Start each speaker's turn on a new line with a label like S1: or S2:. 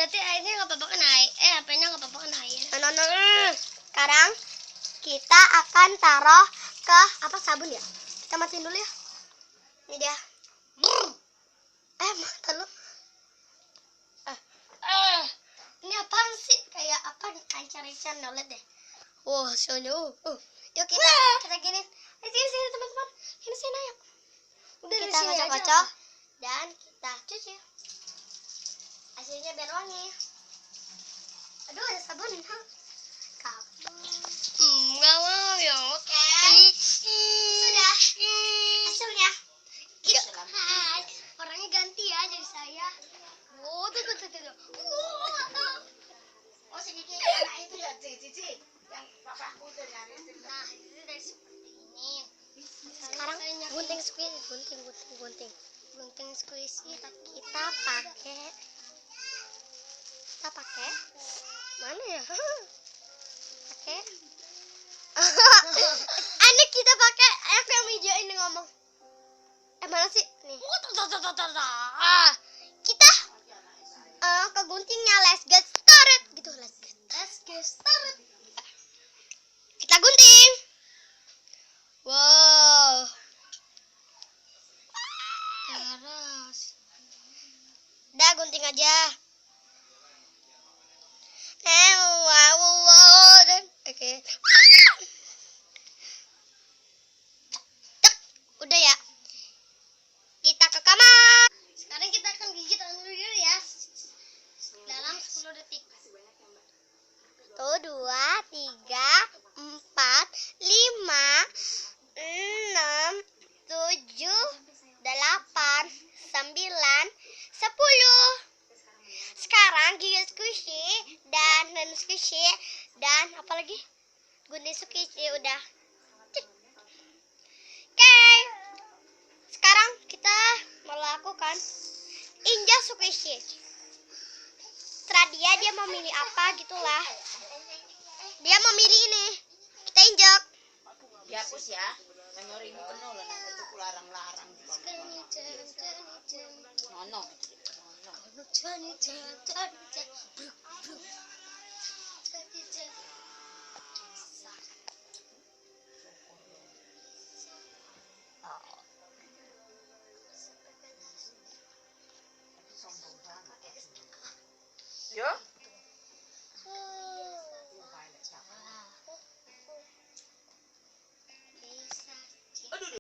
S1: berarti airnya nggak apa-apa kan air. HP-nya nggak apa-apa kan air.
S2: Sekarang kita akan taruh ke apa sabun ya? Kita matiin dulu ya. Ini dia. Mata lu.
S1: Ini apaan sih? Kayak apa? Kaca-kaca nolet deh.
S2: Wah, soalnya.
S1: Yuk kita gini. Sini teman-teman. Sini ayo. Udah
S2: Kita kocok-kocok dan kita cuci. Hasilnya biar wangi. Aduh, ada sabun.
S1: Nggak mau ya.
S2: Oke. Sudah. Hasilnya.
S1: Orangnya ganti ya jadi saya. Oh, tuh.
S3: Oh, sedikit anak itu ya, Cici. Yang bapakku tuh dari
S1: Nah, itu dari seperti ini.
S2: Sekarang gunting squeeze, gunting.
S1: Gunting squishy.
S2: Kita pakai mana ya? Pakai. Anak kita pakai aku yang hijau ini ngomong. Mana sih? Nih. Kita ke guntingnya let's get started gitu, let's get started. Kita gunting. Wow.
S1: Terus.
S2: Udah gunting aja. Wow. Oke. Udah ya. Kita ke kamar.
S1: Sekarang kita akan gigit tangan dulu ya. Dalam 10 detik.
S2: 1, 2, 3, 4, 5, 6, 7, 8, 9, 10. Sekarang gigit squishy dan squishy dan apa lagi? Gunting squishy udah. Oke. Sekarang kita melakukan injak squishy. Setelah dia mau milih apa gitulah. Dia mau milih ini. Kita injak.
S3: dihapus ya. Memori ini penuh loh, nanti itu larang-larang. Nono. Yo.